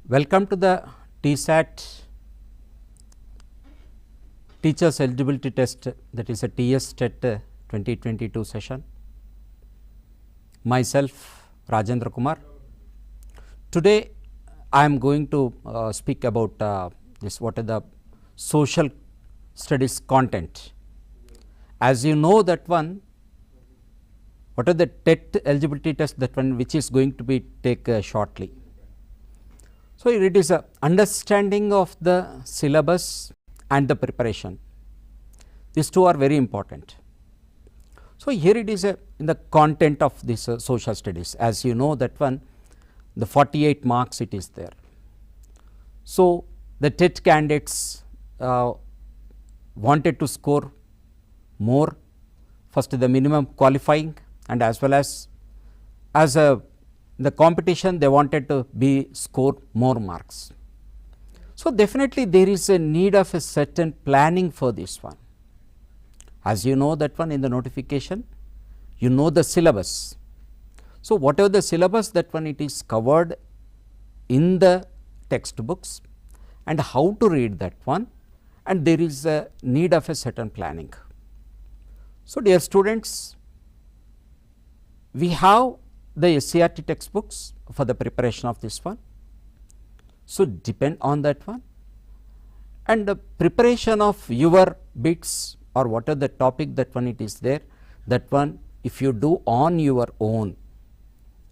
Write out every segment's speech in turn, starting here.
Welcome to the TSAT Teachers Eligibility Test, that is a TS TET 2022 session. Myself Rajendra Kumar. Today I am going to speak about this, what are the social studies content. As you know that one, what are the TET eligibility test, that one which is going to be take shortly. So, it is a understanding of the syllabus and the preparation. These two are very important. So, here it is in the content of this social studies, as you know that one, the 48 marks it is there. So, the TET candidates wanted to score more, first the minimum qualifying, and as well as the competition they wanted to be score more marks. So, definitely there is a need of a certain planning for this one. As you know that one, in the notification you know the syllabus. So, whatever the syllabus, that one it is covered in the textbooks, and how to read that one, and there is a need of a certain planning. So, dear students, we have the SCRT textbooks for the preparation of this one. So, depend on that one, and the preparation of your bits or what are the topic, that one it is there, that one if you do on your own,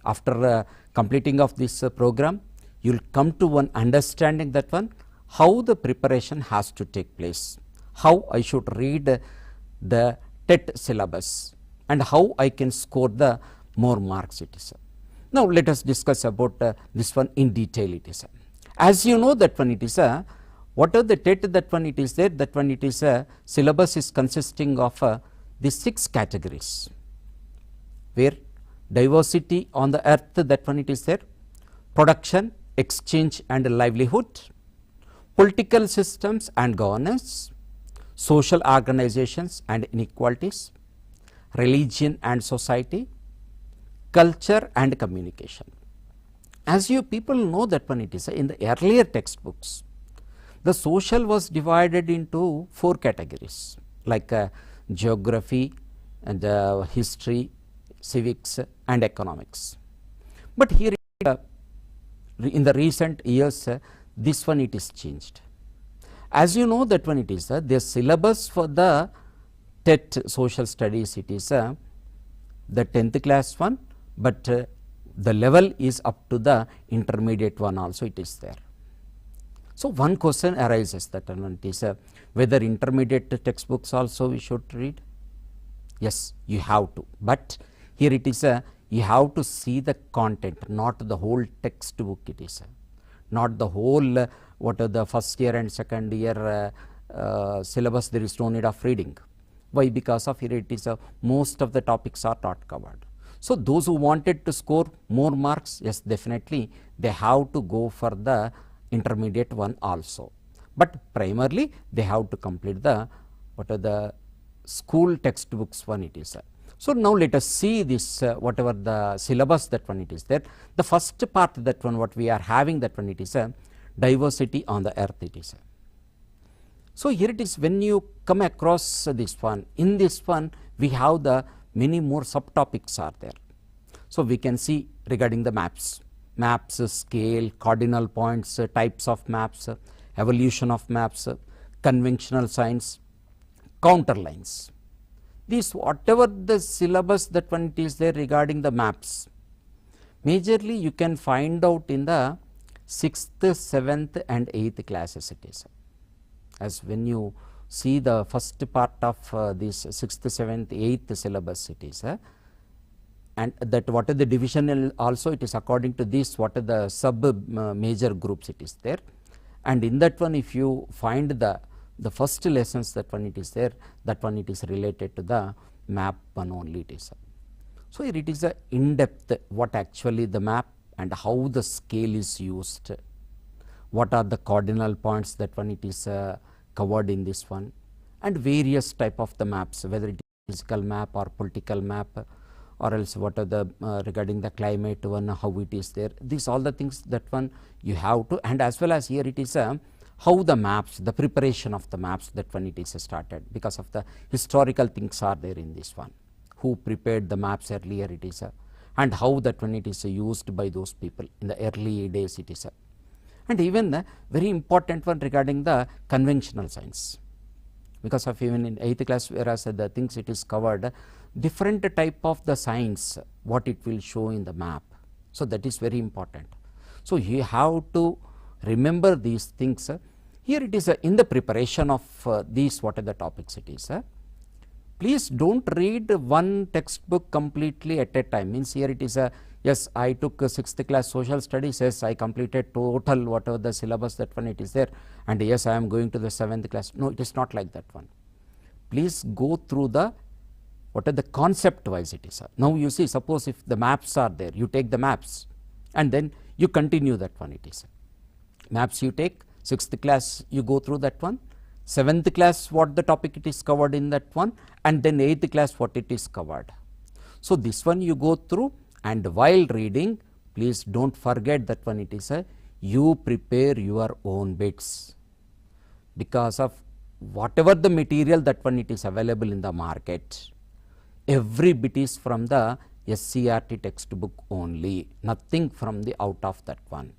after completing of this program, you will come to one understanding that one how the preparation has to take place, how I should read the TET syllabus, and how I can score the more marks it is. Now, let us discuss about this one in detail it is. As you know that one it is what are the TET, that one it is there, that one it is syllabus is consisting of the 6 categories, where diversity on the earth, that one it is there, production, exchange and livelihood, political systems and governance, social organizations and inequalities, religion and society, culture and communication. As you people know that one it is in the earlier textbooks, the social was divided into 4 categories like geography and history, civics and economics. But here in the recent years this one it is changed. As you know that one it is the syllabus for the TET social studies, it is the 10th class one, but the level is up to the intermediate one also it is there. So, one question arises that one it is whether intermediate textbooks also we should read. Yes, you have to, but here it is you have to see the content, not the whole textbook it is, not the whole what are the first year and second year syllabus, there is no need of reading. Why? Because of here it is most of the topics are not covered. So, those who wanted to score more marks, yes, definitely they have to go for the intermediate one also, but primarily they have to complete the what are the school textbooks one it is. So, now let us see this whatever the syllabus, that one it is there. The first part, that one what we are having, that one it is diversity on the earth it is. So, here it is, when you come across this one, in this one we have the many more subtopics are there. So, we can see regarding the maps, scale, cardinal points, types of maps, evolution of maps, conventional signs, counter lines. These whatever the syllabus, that one it is there regarding the maps, majorly you can find out in the 6th, 7th and 8th classes it is. As when you see the first part of this 6th, 7th, 8th syllabus it is, and that what are the divisional also it is according to this, what are the sub major groups it is there, and in that one if you find the first lessons, that one it is there, that one it is related to the map one only it is. So, here it is a in depth what actually the map and how the scale is used, what are the cardinal points, that one it is covered in this one, and various type of the maps, whether it is physical map or political map or else what are the regarding the climate one, how it is there, these all the things that one you have to, and as well as here it is how the maps, the preparation of the maps, that one it is started, because of the historical things are there in this one, who prepared the maps earlier it is and how that one it is used by those people in the early days it is and even the very important one regarding the conventional science, because of even in 8th class, whereas the things it is covered different type of the science what it will show in the map. So, that is very important. So, you have to remember these things. Here it is in the preparation of these what are the topics it is. Please do not read one textbook completely at a time, means here it is yes, I took 6th class social studies, yes, I completed total whatever the syllabus that one it is there, and yes, I am going to the 7th class. No, it is not like that one. Please go through the what are the concept wise it is. Now, you see, suppose if the maps are there, you take the maps and then you continue that one it is. Maps you take, 6th class you go through that one, 7th class what the topic it is covered in that one, and then 8th class what it is covered. So, this one you go through, and while reading please do not forget that one it is you prepare your own bits, because of whatever the material that one it is available in the market, every bit is from the SCRT textbook only, nothing from the out of that one.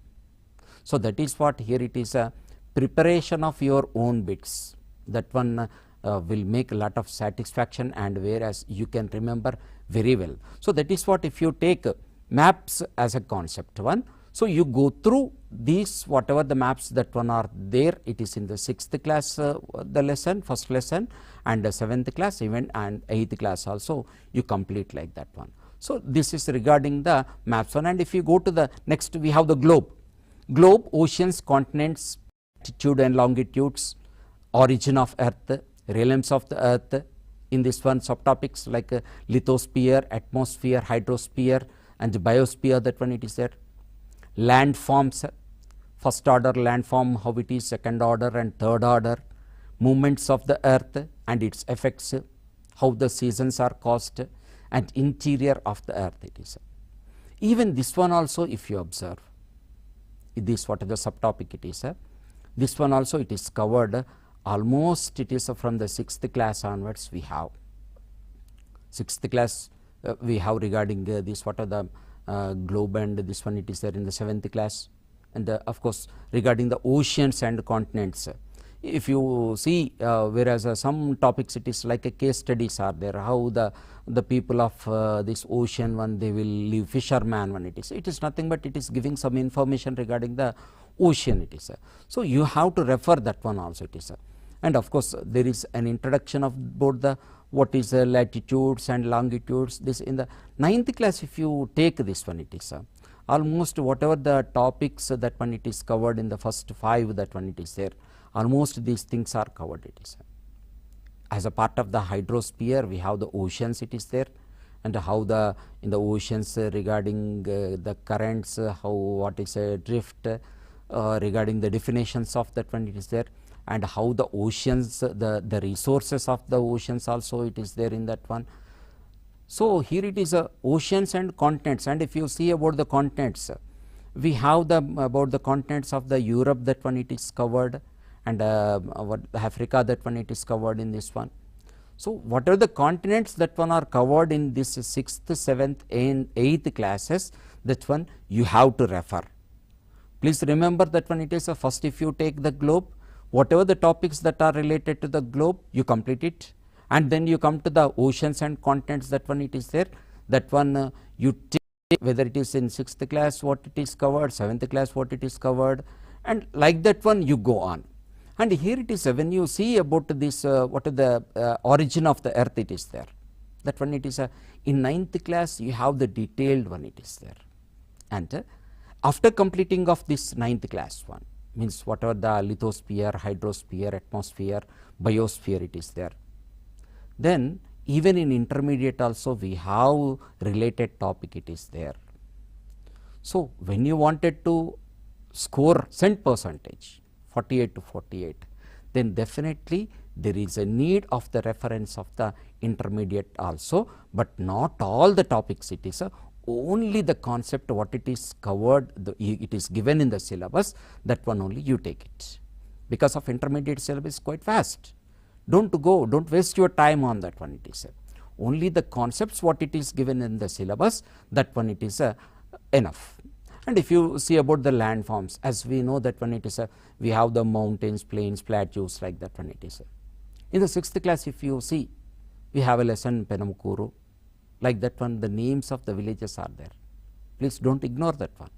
So, that is what here it is a preparation of your own bits, that one will make a lot of satisfaction, and whereas you can remember very well. So, that is what if you take maps as a concept one. So, you go through these whatever the maps that one are there, it is in the 6th class the lesson, first lesson, and the 7th class even, and 8th class also you complete like that one. So, this is regarding the maps one, and if you go to the next, we have the globe. Globe, oceans, continents, latitude and longitudes, origin of earth, realms of the earth, in this one subtopics like lithosphere, atmosphere, hydrosphere and biosphere, that one it is there. Landforms, first order landform, how it is, second order and third order, movements of the earth and its effects, how the seasons are caused, and interior of the earth it is. Even this one also if you observe, this what is the subtopic it is, this one also it is covered almost, it is from the 6th class onwards we have. 6th class we have regarding this what are the globe, and this one it is there in the 7th class, and of course regarding the oceans and continents. If you see whereas some topics it is like a case studies are there, how the people of this ocean one they will leave, fisherman one it is nothing but it is giving some information regarding the ocean it is. So, you have to refer that one also it is. And of course, there is an introduction of both the what is latitudes and longitudes. This in the 9th class if you take this one it is almost whatever the topics that one it is covered in the first 5 that one it is there, almost these things are covered it is. As a part of the hydrosphere we have the oceans it is there, and how the in the oceans regarding the currents, how what is a drift, regarding the definitions of that one it is there, and how the oceans, the resources of the oceans also it is there in that one. So, here it is oceans and continents, and if you see about the continents, we have the about the continents of the Europe, that one it is covered, and Africa, that one it is covered in this one. So, what are the continents that one are covered in this 6th, 7th and 8th classes, that one you have to refer. Please remember that one it is first if you take the globe, whatever the topics that are related to the globe you complete it, and then you come to the oceans and continents, that one it is there, that one you take whether it is in 6th class what it is covered, 7th class what it is covered, and like that one you go on. And here it is when you see about this what is the origin of the earth it is there, that one it is in 9th class you have the detailed one it is there. And after completing of this 9th class one, means whatever the lithosphere, hydrosphere, atmosphere, biosphere it is there, then even in intermediate also we have related topic it is there. So, when you wanted to score cent percentage 48 to 48, then definitely there is a need of the reference of the intermediate also, but not all the topics. It is only the concept what it is covered, it is given in the syllabus, that one only you take it, because of intermediate syllabus quite fast. Don't go, don't waste your time on that one. It is only the concepts what it is given in the syllabus, that one it is enough. And if you see about the landforms, as we know that one it is we have the mountains, plains, plateaus, like that one it is. In the 6th class, if you see, we have a lesson Penamkuru, like that one, the names of the villages are there. Please don't ignore that one.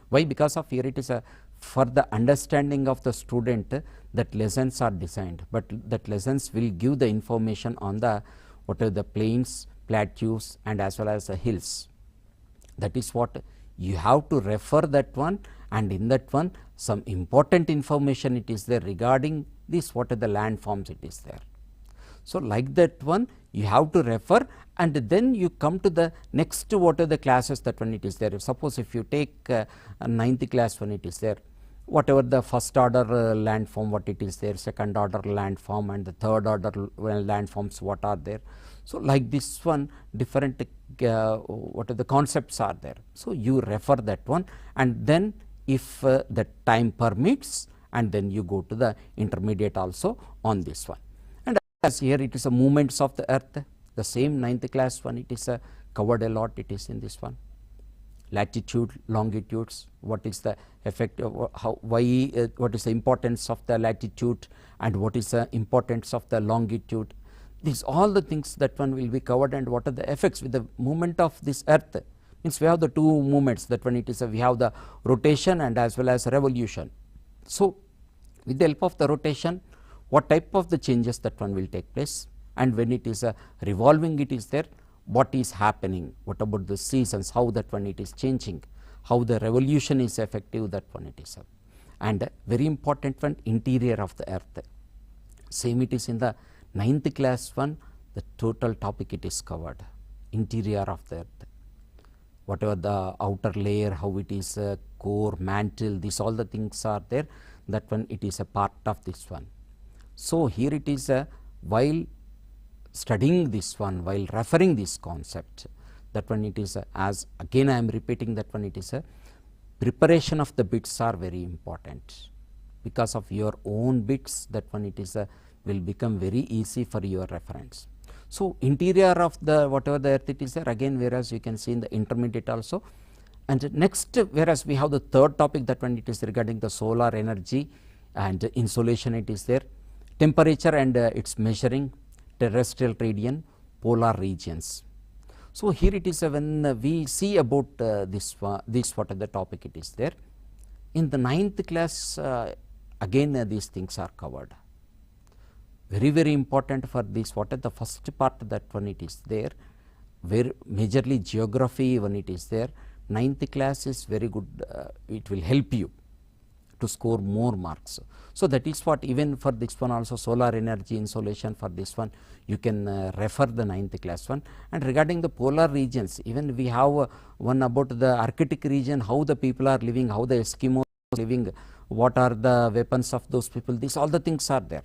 Why? Because of here it is for the understanding of the student that lessons are designed, but that lessons will give the information on the what are the plains, plateaus, and as well as the hills. That is what you have to refer that one, and in that one some important information it is there regarding this, what are the landforms it is there. So, like that one you have to refer, and then you come to the next what are the classes that one it is there. Suppose if you take a 9th class one it is there, whatever the first order landform what it is there, second order landform, and the third order landforms what are there. So, like this one different what are the concepts are there. So, you refer that one, and then if the time permits, and then you go to the intermediate also on this one. And as here it is a movements of the earth, the same 9th class one it is covered a lot, it is in this one. Latitude, longitudes, what is the effect of how, why, what is the importance of the latitude, and what is the importance of the longitude. These all the things that one will be covered, and what are the effects with the movement of this earth. Means we have the two movements, that one it is we have the rotation and as well as revolution. So, with the help of the rotation, what type of the changes that one will take place, and when it is revolving it is there, what is happening, what about the seasons, how that one it is changing, how the revolution is effective, that one it is. And very important one, interior of the earth. Same it is in the 9th class one, the total topic it is covered, interior of the earth. Whatever the outer layer, how it is core, mantle, these all the things are there, that one it is a part of this one. So, here it is while studying this one, while referring this concept, that one it is as again I am repeating that one it is preparation of the bits are very important, because of your own bits, that one it is will become very easy for your reference. So, interior of the whatever the earth it is there, again whereas you can see in the intermediate also. And next, whereas we have the third topic, that one it is regarding the solar energy and insolation it is there, temperature and its measuring, terrestrial radiant, polar regions. So, here it is when we see about this what are the topic it is there. In the 9th class again these things are covered. Very important for this, what are the first part, that one it is there, where majorly geography when it is there. 9th class is very good, it will help you to score more marks. So, that is what even for this one also, solar energy, insolation, for this one you can refer the 9th class one. And regarding the polar regions, even we have one about the Arctic region, how the people are living, how the Eskimos are living, what are the weapons of those people, these all the things are there.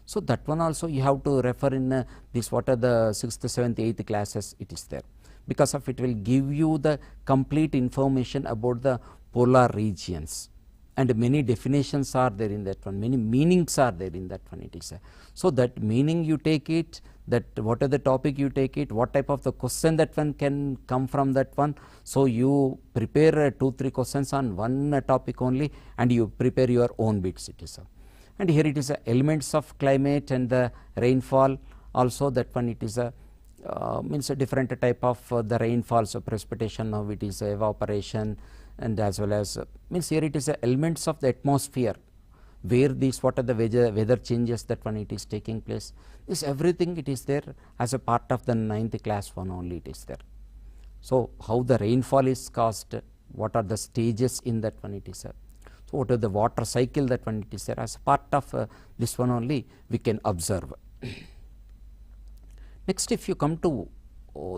So, that one also you have to refer in this, what are the 6th, 7th, 8th classes it is there, because of it will give you the complete information about the polar regions, and many definitions are there in that one, many meanings are there in that one it is. So, that meaning you take it, that what are the topic you take it, what type of the question that one can come from that one. So, you prepare 2-3 questions on one topic only, and you prepare your own bits it is. And here it is elements of climate and the rainfall also, that one it is means a different type of the rainfall. So, precipitation, now it is evaporation, and as well as means here it is elements of the atmosphere, where these what are the weather changes, that one it is taking place. This everything it is there as a part of the 9th class one only it is there. So, how the rainfall is caused, what are the stages in that one it is. So, what are the water cycle, that one it is there, as part of this one only we can observe. Next, if you come to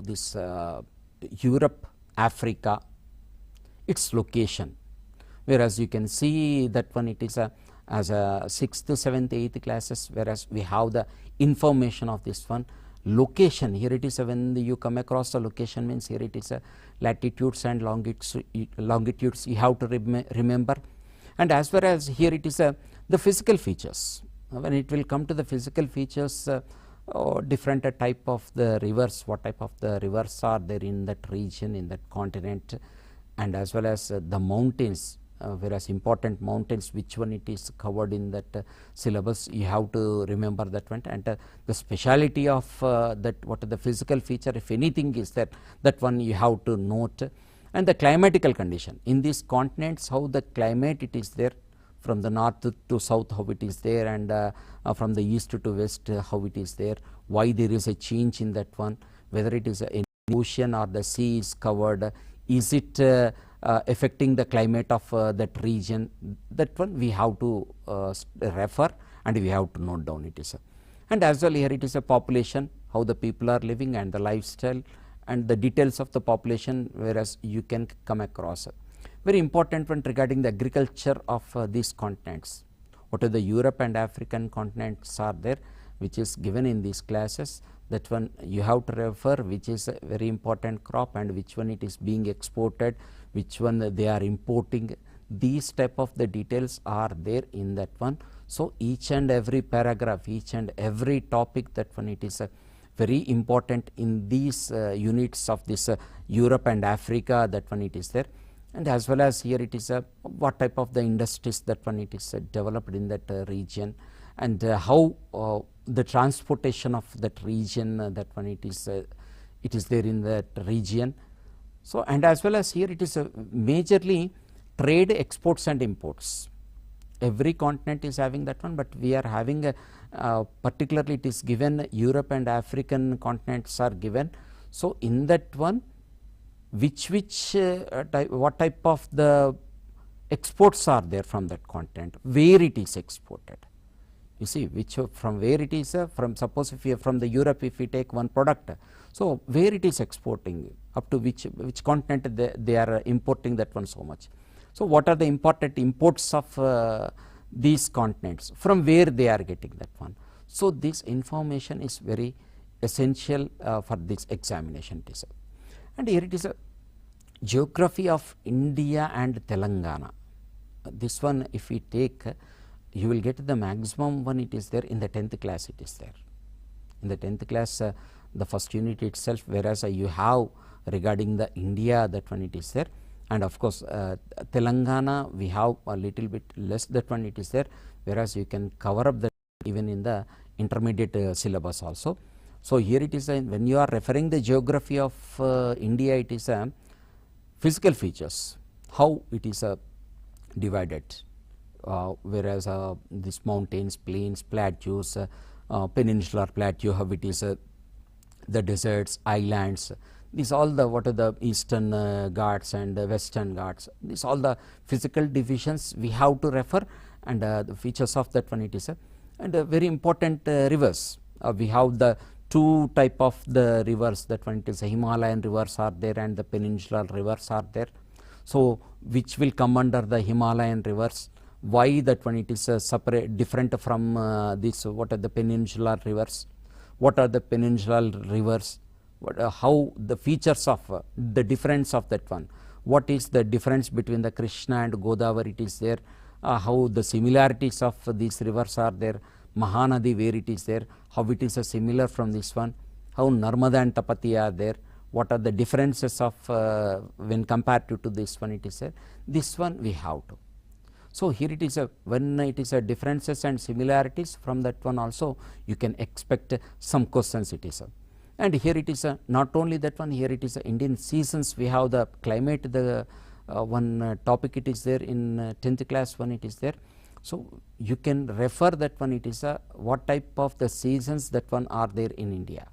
this Europe, Africa, its location, whereas you can see that one it is as a 6th, 7th, 8th classes, whereas we have the information of this one. Location, here it is when you come across the location, means here it is latitudes and longitudes you have to remember, and as well as here it is the physical features. When it will come to the physical features, different type of the rivers, what type of the rivers are there in that region, in that continent, and as well as the mountains, whereas important mountains, which one it is covered in that syllabus, you have to remember that one, and the speciality of that, what are the physical feature, if anything is there, that one you have to note, and the climatical condition in these continents, how the climate it is there, from the north to south how it is there, and from the east to west how it is there, why there is a change in that one, whether it is an ocean or the sea is covered, is it affecting the climate of that region, that one we have to refer and we have to note down it is. And as well here it is a population, how the people are living and the lifestyle and the details of the population, whereas you can come across. Very important one regarding the agriculture of these continents. What are the Europe and African continents are there, which is given in these classes, that one you have to refer, which is a very important crop and which one it is being exported, which one they are importing. These type of the details are there in that one. So each and every paragraph, each and every topic, that one it is very important in these units of this Europe and Africa, that one it is there. And as well as here it is what type of the industries, that one it is developed in that region, and how the transportation of that region, that one it is there in that region. So and as well as here it is majorly trade, exports and imports. Every continent is having that one, but we are having particularly it is given Europe and African continents are given. So in that one, what type of the exports are there from that continent, where it is exported. You see, which from where it is from, suppose if you from the Europe, if we take one product, so where it is exporting, up to which continent they are importing that one so much. So what are the important imports of these continents, from where they are getting that one. So this information is very essential for this examination teaser. And here it is a geography of India and Telangana. This one if we take, you will get the maximum one, it is there in the 10th class, it is there. In the 10th class the first unit itself, whereas you have regarding the India, that one it is there, and of course Telangana we have a little bit less, that one it is there, whereas you can cover up that even in the intermediate syllabus also. So here it is when you are referring the geography of India, it is physical features, how it is divided, whereas this mountains, plains, plateaus, peninsular plateau, how it is the deserts, islands, these all the what are the eastern Ghats and western Ghats, these all the physical divisions we have to refer, and the features of that one it is and very important rivers. We have the two type of the rivers, that one it is Himalayan rivers are there and the peninsular rivers are there. So which will come under the Himalayan rivers, why that one it is separate, different from this, what are the peninsular rivers, what are the peninsular rivers, what, how the features of the difference of that one, what is the difference between the Krishna and Godavari, it is there, how the similarities of these rivers are there, Mahanadi where it is there, how it is similar from this one, how Narmada and Tapati are there, what are the differences of when compared to this one it is there, this one we have to. So here it is when it is differences and similarities, from that one also you can expect some questions it is. And here it is not only that one, here it is Indian seasons, we have the climate, the one topic it is there in 10th class one it is there. So you can refer that one, it is what type of the seasons that one are there in India,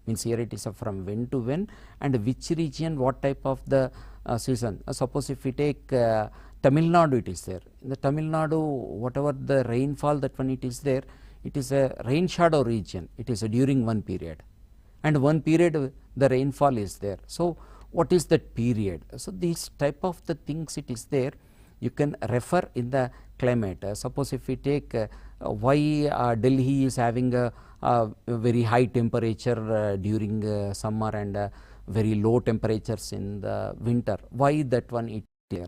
means here it is from when to when and which region what type of the season. Suppose if we take Tamil Nadu, it is there, in the Tamil Nadu whatever the rainfall that one it is there, it is a rain shadow region, it is during one period, and one period the rainfall is there. So what is that period? So these type of the things it is there, you can refer in the climate. Suppose if we take why Delhi is having a very high temperature during summer and very low temperatures in the winter, why that one it there.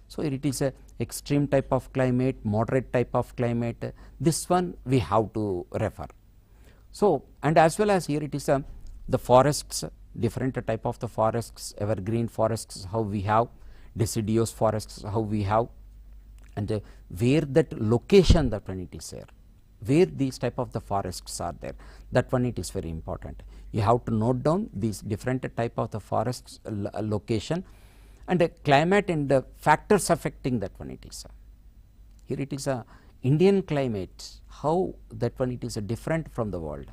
So, it is a extreme type of climate, moderate type of climate, this one we have to refer. So, and as well as here it is the forests, different type of the forests, evergreen forests how we have, deciduous forests how we have, and where that location that one it is there, where these type of the forests are there, that one it is very important. You have to note down these different type of the forests location and climate and factors affecting that one it is. Here it is a Indian climate, how that one it is different from the world.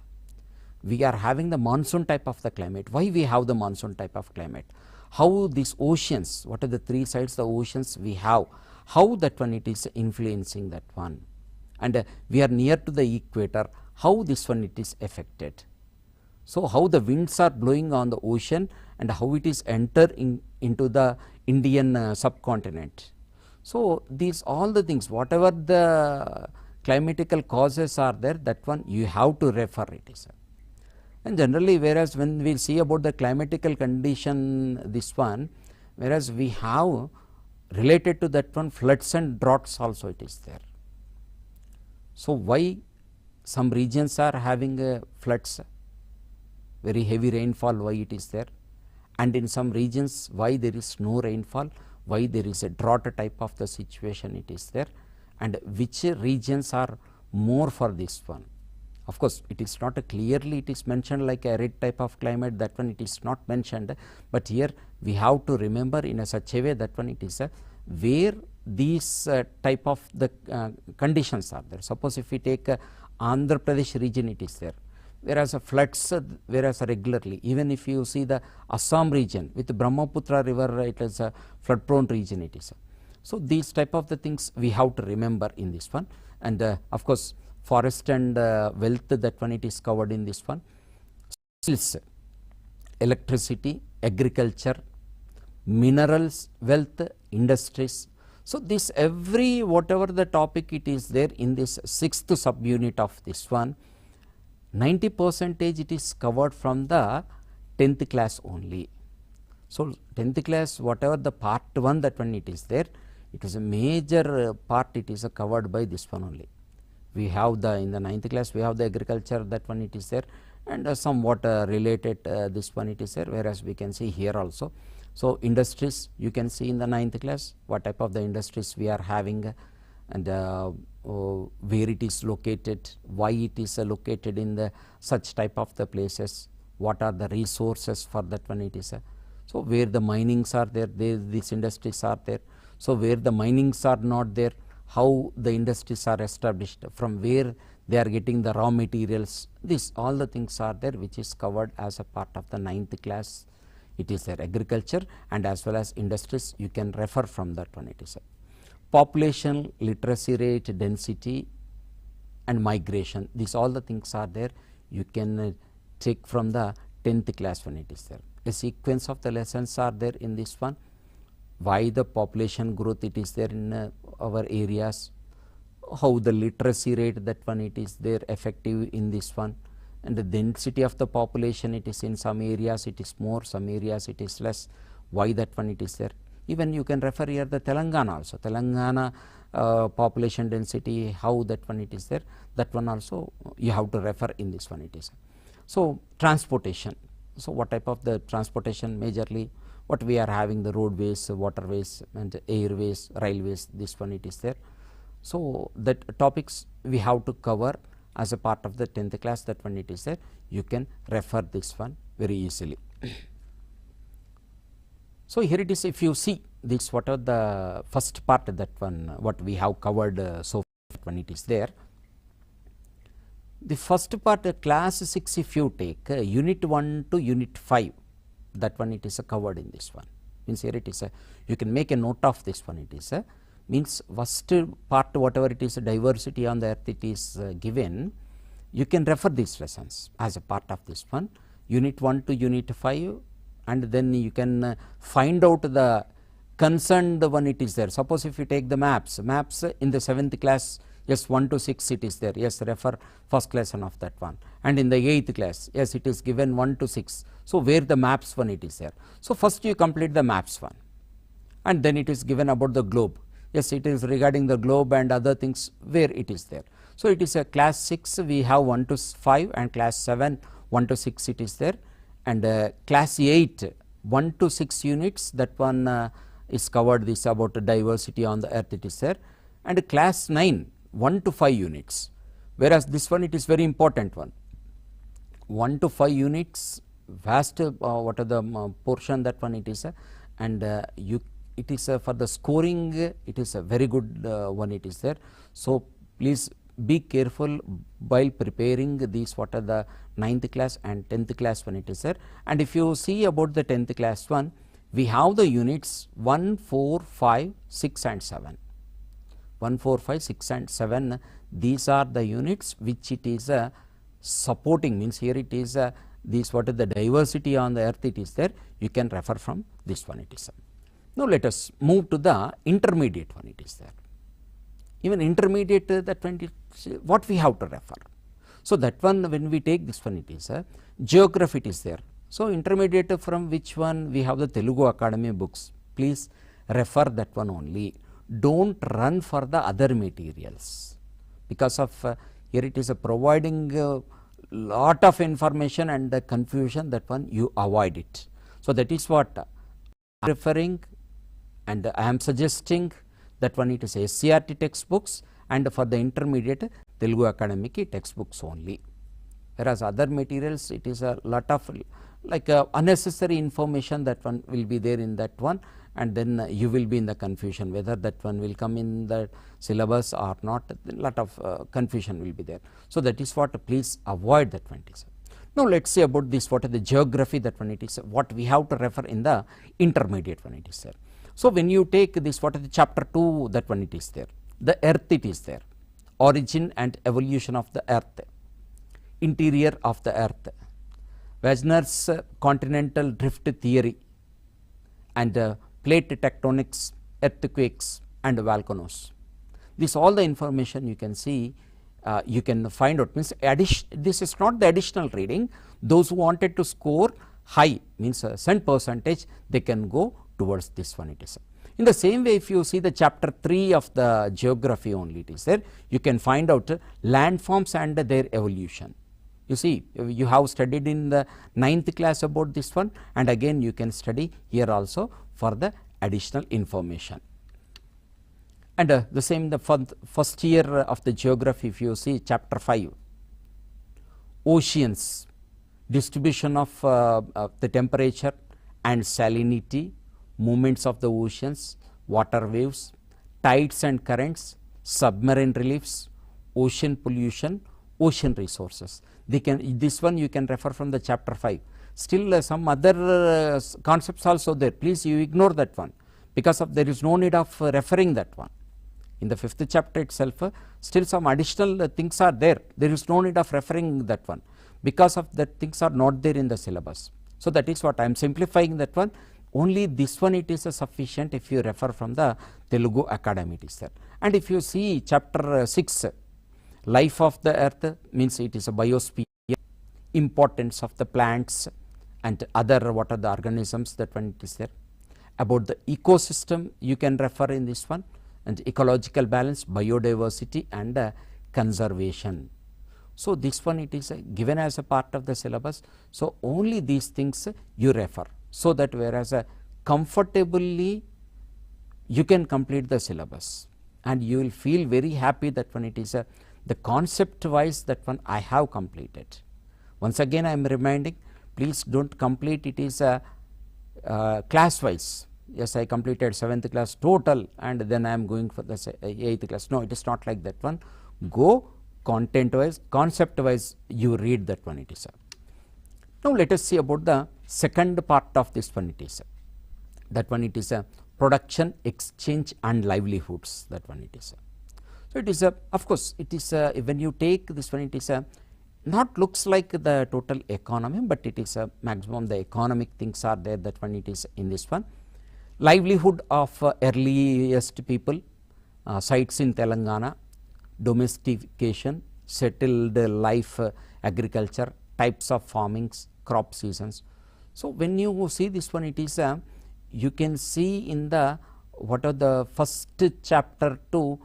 We are having the monsoon type of the climate. Why we have the monsoon type of climate? How these oceans, what are the three sides the oceans we have, how that one it is influencing that one, and we are near to the equator, how this one it is affected. So, how the winds are blowing on the ocean and how it is entering into the Indian subcontinent. So, these all the things whatever the climatical causes are there, that one you have to refer it is. And generally, whereas when we see about the climatical condition this one, whereas we have related to that one floods and droughts also it is there. So, why some regions are having floods, very heavy rainfall, why it is there, and in some regions why there is no rainfall, why there is a drought type of the situation it is there, and which regions are more for this one. Of course, it is not clearly it is mentioned like a red type of climate, that one it is not mentioned, but here we have to remember in a such a way that one it is where these type of the conditions are there. Suppose if we take Andhra Pradesh region it is there, whereas floods, whereas regularly, even if you see the Assam region with the Brahmaputra river, it is a flood prone region it is. So, these type of the things we have to remember in this one, and of course, forest and wealth, that one it is covered in this one, skills, electricity, agriculture, minerals, wealth, industries. So, this every whatever the topic it is there in this 6th subunit of this one, 90% it is covered from the 10th class only. So, 10th class whatever the part 1 that one it is there, it is a major part it is covered by this one only. We have the in the 9th class we have the agriculture, that one it is there, and somewhat related this one it is there, whereas we can see here also. So, industries you can see in the 9th class what type of the industries we are having, and where it is located, why it is located in the such type of the places, what are the resources for that one it is. So, where the minings are there, these industries are there. So, where the minings are not there, how the industries are established, from where they are getting the raw materials, this all the things are there which is covered as a part of the 9th class. It is there agriculture and as well as industries, you can refer from that one it is. Population, literacy rate, density and migration, these all the things are there, you can take from the 10th class when it is there. A sequence of the lessons are there in this one, why the population growth it is there in our areas, how the literacy rate that one it is there effective in this one, and the density of the population it is in some areas it is more, some areas it is less, why that one it is there. Even you can refer here the Telangana also, Telangana population density, how that one it is there, that one also you have to refer in this one it is. So, transportation, so what type of the transportation, majorly what we are having, the roadways, waterways and airways, railways, this one it is there. So, that topics we have to cover as a part of the 10th class, that one it is there, you can refer this one very easily. So, here it is, if you see this what are the first part, that one what we have covered so far, that one it is there. The first part class 6 if you take unit 1 to unit 5, that one it is covered in this one, means here it is you can make a note of this one it is means first part whatever it is diversity on the earth it is given, you can refer these lessons as a part of this one, unit 1 to unit 5, and then you can find out the concerned one it is there. Suppose if you take the maps in the 7th class, yes, 1 to 6 it is there, yes, refer first lesson of that one, and in the 8th class, yes, it is given 1 to 6. So, where the maps one it is there. So, first you complete the maps one, and then it is given about the globe. Yes, it is regarding the globe and other things where it is there. So, it is a class 6 we have 1 to 5, and class 7 1 to 6 it is there, and class 8 1 to 6 units, that one is covered this about diversity on the earth it is there, and class 9 1 to 5 units, whereas this one it is very important one, 1 to 5 units vast what are the portion that one it is, and it is for the scoring it is a very good one it is there. So, please be careful while preparing these what are the 9th class and 10th class one it is there. And if you see about the 10th class one, we have the units 1, 4, 5, 6 and 7. 1, 4, 5, 6 and 7, these are the units which it is supporting, means here it is this what is the diversity on the earth it is there, you can refer from this one it is. Now, let us move to the intermediate one it is there. Even intermediate that one what we have to refer. So, that one when we take this one it is geography it is there. So, intermediate from which one we have the Telugu Academy books, please refer that one only. Do not run for the other materials, because of here it is providing lot of information and the confusion, that one you avoid it. So, that is what I am referring, and I am suggesting that one it is SCRT textbooks, and for the intermediate Telugu academic textbooks only, whereas other materials it is a lot of like unnecessary information that one will be there in that one, and then you will be in the confusion whether that one will come in the syllabus or not, lot of confusion will be there. So, that is what please avoid that one it is. Now, let us see about this what is the geography that one it is, what we have to refer in the intermediate one it is there. So, when you take this what is the chapter 2 that one it is there, the earth it is there, origin and evolution of the earth, interior of the earth, Wagner's continental drift theory, and plate tectonics, earthquakes and volcanoes. This all the information you can see, you can find out, means this is not the additional reading. Those who wanted to score high, means cent percentage, they can go towards this one it is. In the same way, if you see the chapter 3 of the geography only it is there, you can find out landforms and their evolution. You see, you have studied in the 9th class about this one, and again you can study here also for the additional information. And the same the first year of the geography, if you see chapter 5, oceans, distribution of the temperature and salinity, movements of the oceans, water waves, tides and currents, submarine reliefs, ocean pollution, ocean resources. They can, this one you can refer from the chapter 5. Still some other concepts also there, please you ignore that one, because of there is no need of referring that one. In the 5th chapter itself, still some additional things are there, there is no need of referring that one, because of that things are not there in the syllabus. So, that is what I am simplifying that one. Only this one it is sufficient if you refer from the Telugu Academy it is there. And if you see chapter 6, life of the earth, means it is a biosphere, importance of the plants and other what are the organisms, that one it is there. About the ecosystem you can refer in this one, and ecological balance, biodiversity and conservation. So, this one it is given as a part of the syllabus. So, only these things you refer, so that whereas comfortably you can complete the syllabus, and you will feel very happy that one it is the concept wise that one I have completed. Once again I am reminding, please do not complete it is class wise. Yes, I completed 7th class total and then I am going for the 8th class. No, it is not like that one. Go content wise, concept wise you read that one it is. Now, let us see about the second part of this one it is. That one it is production, exchange and livelihoods, that one it is. So, it is of course, it is when you take this one it is not looks like the total economy, but it is maximum the economic things are there, that one it is in this one. livelihood of earliest people, sites in Telangana, domestication, settled life, agriculture, types of farmings, crop seasons. So, when you see this one, it is you can see in the what are the first chapter to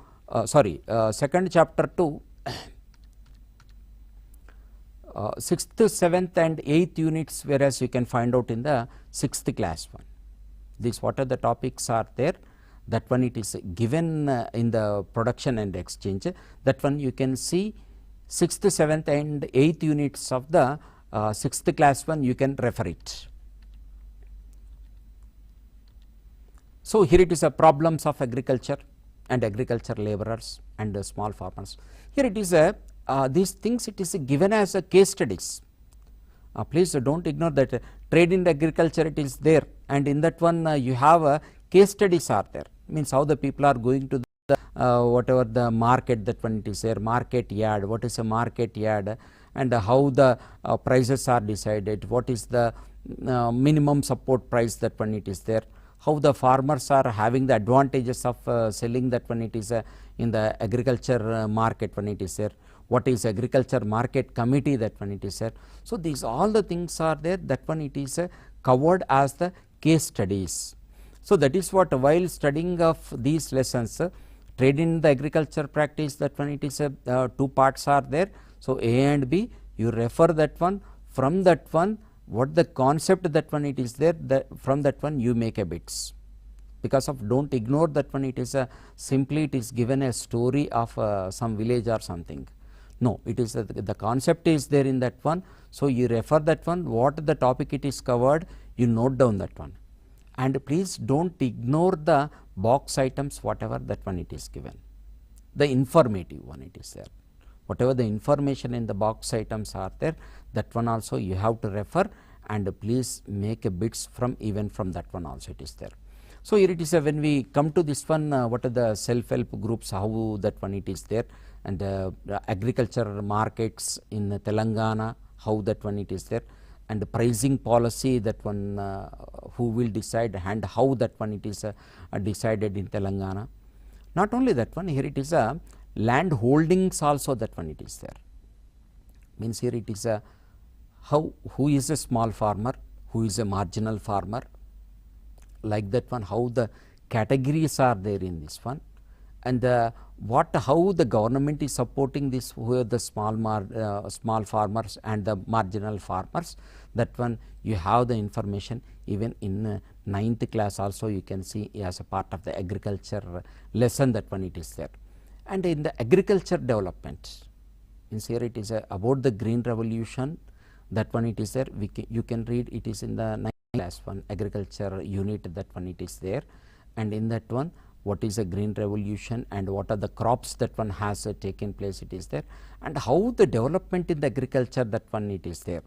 second chapter to 6th, 7th and 8th units, whereas you can find out in the 6th class one. This what are the topics are there, that one it is given in the production and exchange, that one you can see 6th, 7th and 8th units of the 6th class one, you can refer it. So, here it is a problems of agriculture and agriculture laborers and small farmers. Here it is a these things it is given as a case studies. Please do not ignore that trade in agriculture it is there, and in that one you have case studies are there, means how the people are going to the whatever the market, that one it is there, market yard, what is a market yard, and how the prices are decided, what is the minimum support price, that one it is there, how the farmers are having the advantages of selling, that one it is in the agriculture market when it is there, what is agriculture market committee, that one it is there. So, these all the things are there, that one it is covered as the case studies. So, that is what while studying of these lessons, trade in the agriculture practice, that one it is two parts are there. So, A and B, you refer that one, from that one what the concept, that one it is there, that from that one you make a bits, because of do not ignore that one, it is simply it is given a story of some village or something. No, it is the concept is there in that one. So, you refer that one, what the topic it is covered, you note down that one, and please do not ignore the box items, whatever that one it is given, the informative one it is there, whatever the information in the box items are there, that one also you have to refer, and please make a bits from even from that one also it is there. So, here it is when we come to this one, what are the self-help groups, how that one it is there, and agriculture markets in Telangana, how that one it is there, and the pricing policy, that one who will decide, and how that one it is decided in Telangana. Not only that one, here it is land holdings also, that one it is there, means here it is how, who is a small farmer, who is a marginal farmer, like that one, how the categories are there in this one, and what how the government is supporting this, who are the small farmers and the marginal farmers, that one you have the information even in 9th class also, you can see as a part of the agriculture lesson, that one it is there. And in the agriculture development, means here it is about the green revolution, that one it is there, you can read it is in the 9th class one agriculture unit, that one it is there, and in that one what is a green revolution and what are the crops that one has taken place, it is there, and how the development in the agriculture, that one it is there,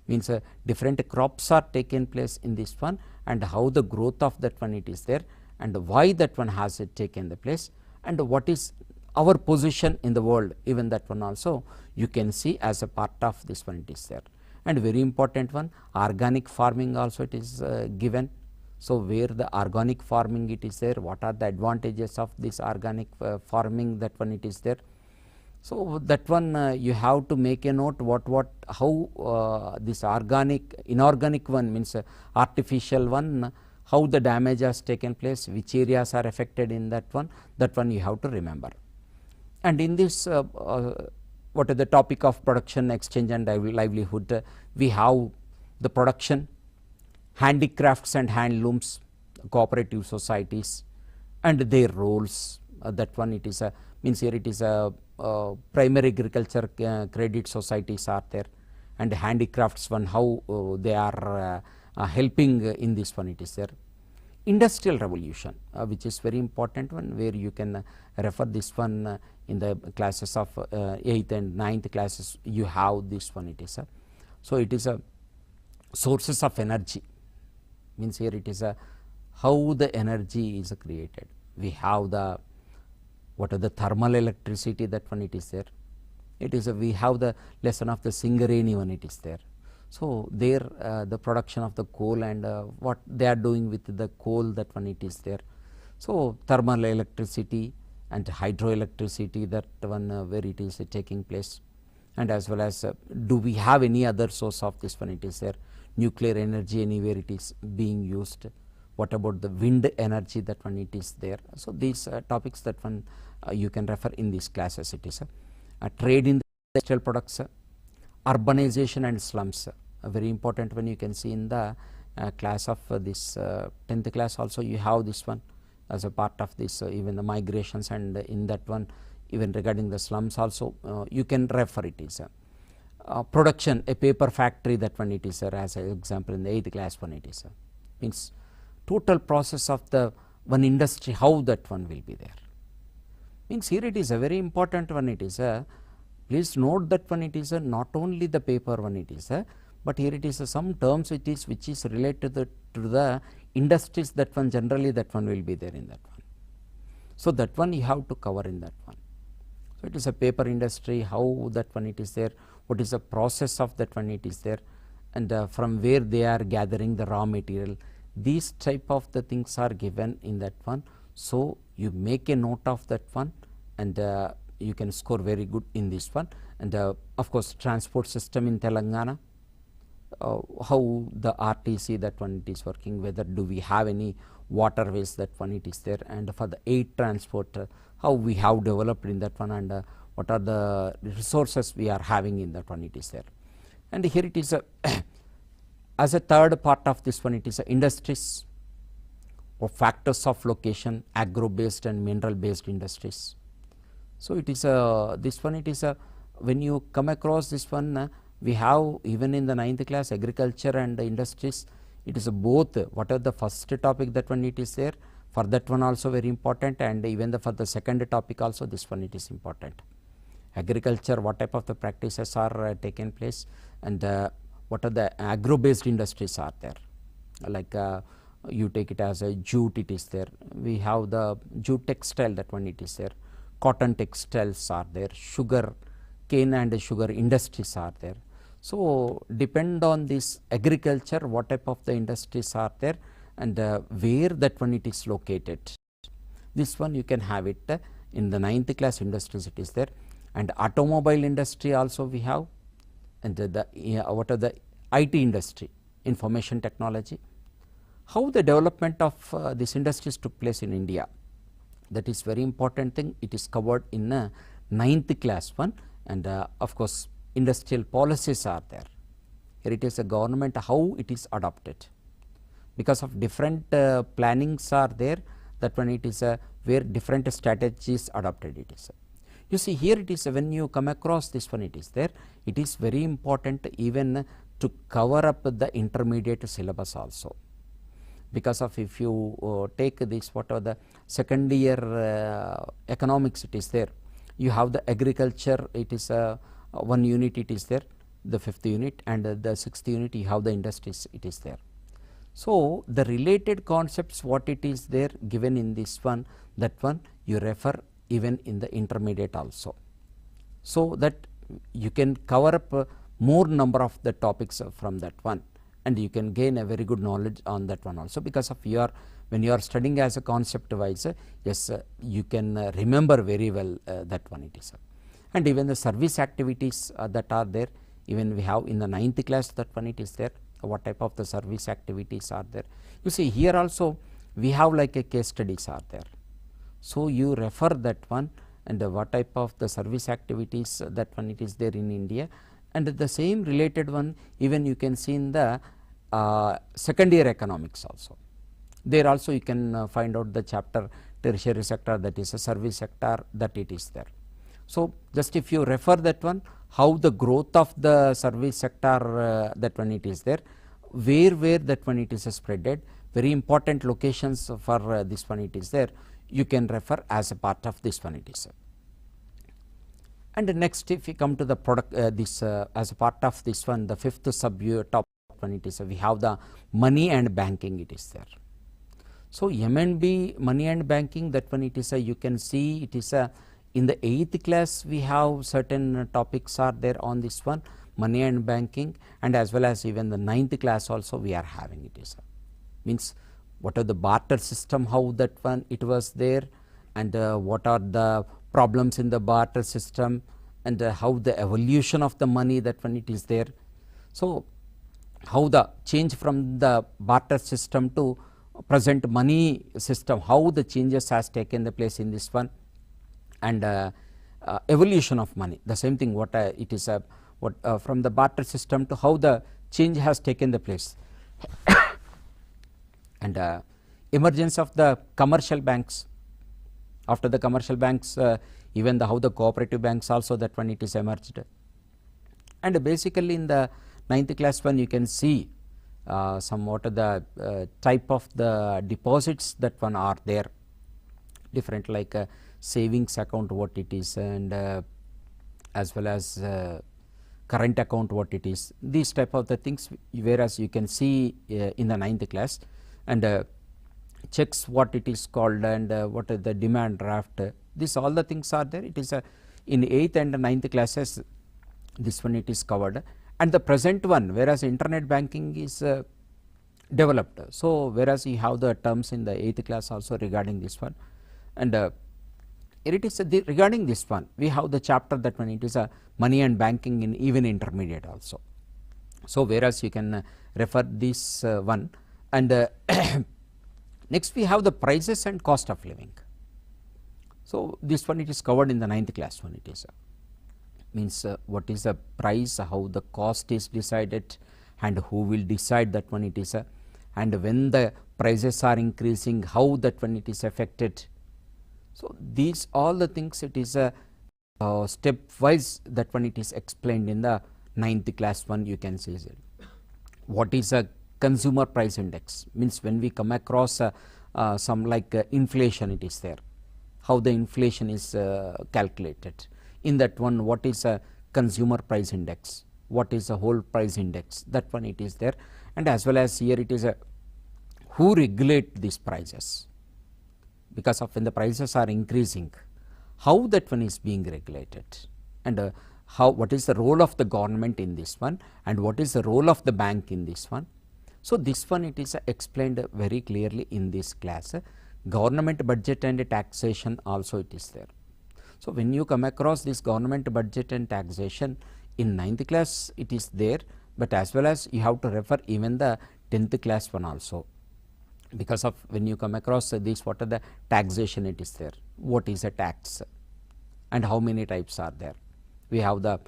means different crops are taken place in this one, and how the growth of that one it is there, and why that one has taken the place, and what is our position in the world, even that one also you can see as a part of this one it is there. And very important one, organic farming also it is given. So, where the organic farming it is there, what are the advantages of this organic farming, that one it is there. So, that one you have to make a note, how this organic, inorganic one, means artificial one, how the damage has taken place, which areas are affected in that one you have to remember. And in this what is the topic of production, exchange and livelihood, we have the production, handicrafts and handlooms, cooperative societies and their roles, that one it is means here it is primary agriculture credit societies are there, and handicrafts one, how they are helping in this one it is there. Industrial revolution, which is very important one, where you can refer this one in the classes of 8th and 9th classes, you have this one it is so it is a sources of energy, means here it is how the energy is created. We have the what are the thermal electricity, that one it is there. It is we have the lesson of the Singareni one it is there. So there the production of the coal and what they are doing with the coal, that one it is there. So thermal electricity and hydroelectricity, that one where it is taking place, and as well as do we have any other source of this one it is there, nuclear energy anywhere it is being used, what about the wind energy, that one it is there. So these topics, that one you can refer in these classes. It is trade in the industrial products, urbanization and slums, very important one. You can see in the class of this 10th class also you have this one as a part of this even the migrations, and in that one even regarding the slums also you can refer. It is production, a paper factory, that one it is as an example in the 8th class one it is means total process of the one industry, how that one will be there. Means here it is a very important one. It is please note that one it is not only the paper one it is but here it is some terms it is which is related to the industries, that one generally that one will be there in that one. So that one you have to cover in that one. So it is a paper industry, how that one it is there, what is the process of that one it is there, and from where they are gathering the raw material. These type of the things are given in that one. So you make a note of that one, and you can score very good in this one. And of course transport system in Telangana, how the RTC, that one it is working, whether do we have any waterways, that one it is there, and for the air transport how we have developed in that one, and what are the resources we are having in that one it is there. And here it is as a third part of this one it is industries or factors of location, agro based and mineral based industries. So it is this one it is when you come across this one we have even in the 9th class agriculture and industries, it is both what are the first topic, that one it is there, for that one also very important, and even for the second topic also this one it is important. Agriculture, what type of the practices are taken place, and what are the agro based industries are there, like you take it as a jute it is there, we have the jute textile, that one it is there, cotton textiles are there, sugar cane and sugar industries are there. So depend on this agriculture, what type of the industries are there, and where that one it is located. This one you can have it in the 9th class industries it is there, and automobile industry also we have, and what are the IT industry, information technology, how the development of these industries took place in India. That is very important thing. It is covered in 9th class one, and of course industrial policies are there. Here it is a government, how it is adopted, because of different plannings are there, that one it is where different strategies adopted it is. You see here it is when you come across this one it is there, it is very important even to cover up the intermediate syllabus also, because of if you take this what are the second year economics it is there, you have the agriculture, it is one unit it is there, the 5th unit, and the 6th unit you have the industries it is there. So the related concepts what it is there given in this one, that one you refer even in the intermediate also, so that you can cover up more number of the topics from that one, and you can gain a very good knowledge on that one also, because of your when you are studying as a concept wise, yes you can remember very well that one it is. And even the service activities that are there, even we have in the 9th class, that one it is there, what type of the service activities are there. You see here also we have like a case studies are there, so you refer that one, and what type of the service activities that one it is there in India, and the same related one even you can see in the second year economics also. There also you can find out the chapter tertiary sector, that is a service sector, that it is there. So just if you refer that one, how the growth of the service sector that one it is there, where that one it is spreaded, very important locations for this one it is there, you can refer as a part of this one it is. And next if we come to the product this as a part of this one, the 5th sub top one it is, we have the money and banking it is there. So M&B money and banking, that one it is you can see it is In the 8th class, we have certain topics are there on this one, money and banking, and as well as even the 9th class also we are having it is means what are the barter system, how that one it was there, and what are the problems in the barter system, and how the evolution of the money that one it is there. So, how the change from the barter system to present money system, how the changes has taken the place in this one, and evolution of money, the same thing what it is what from the barter system to how the change has taken the place and emergence of the commercial banks. After the commercial banks, even the how the cooperative banks also that one it is emerged. And basically in the 9th class one you can see some what are the type of the deposits that one are there, different like savings account what it is, and as well as current account what it is, these type of the things, whereas you can see in the 9th class, and checks what it is called, and what are the demand draft, this all the things are there. It is in 8th and 9th classes this one it is covered, and the present one, whereas internet banking is developed. So, whereas you have the terms in the 8th class also regarding this one, and here it is regarding this one we have the chapter that one it is money and banking in even intermediate also. So, whereas you can refer this one, and next we have the prices and cost of living. So, this one it is covered in the 9th class one, it is means what is the price, how the cost is decided, and who will decide that one it is and when the prices are increasing, how that one it is affected. So, these all the things it is step wise that one it is explained in the 9th class one, you can see it. What is a consumer price index, means when we come across some like inflation it is there, how the inflation is calculated. In that one, what is a consumer price index, what is a whole price index, that one it is there, and as well as here it is a who regulate these prices, because of when the prices are increasing, how that one is being regulated, and how what is the role of the government in this one, and what is the role of the bank in this one. So, this one it is explained very clearly in this class. Government budget and taxation also it is there. So, when you come across this government budget and taxation in 9th class it is there, but as well as you have to refer even the 10th class one also, because of when you come across this what are the taxation it is there, what is a tax and how many types are there. We have the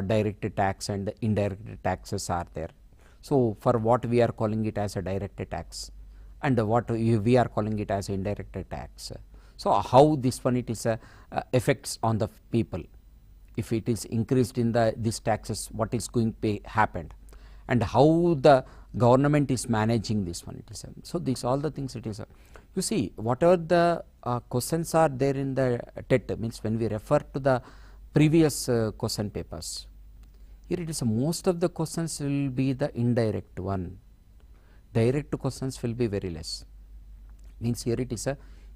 direct tax and the indirect taxes are there. So, for what we are calling it as a direct tax, and what we are calling it as indirect tax. So, how this one it is effects on the people, if it is increased in the this taxes, what is going to happen, and how the government is managing this one it is. So, these all the things it is you see whatever the questions are there in the TET, means when we refer to the previous question papers, here it is most of the questions will be the indirect one, direct questions will be very less. Means here it is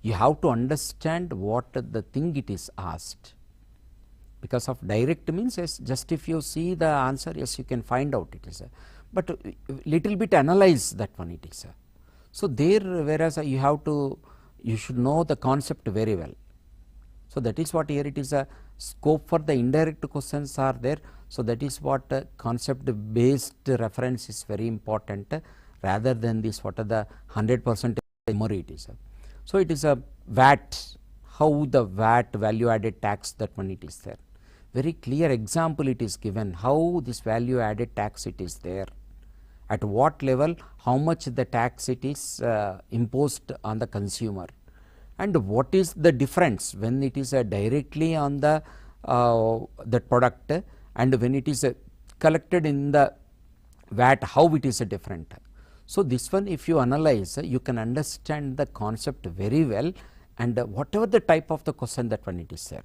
you have to understand what the thing it is asked, because of direct means yes, just if you see the answer, yes, you can find out it is but little bit analyze that one it is. So, there whereas you have to, you should know the concept very well. So, that is what here it is a scope for the indirect questions are there. So, that is what concept based reference is very important rather than this what are the 100% memory it is. So, it is a VAT, how the VAT value added tax that one it is there, very clear example it is given, how this value added tax it is there, at what level, how much the tax it is imposed on the consumer, and what is the difference when it is directly on the product, and when it is collected in the VAT, how it is different. So, this one if you analyze, you can understand the concept very well, and whatever the type of the question that one it is there,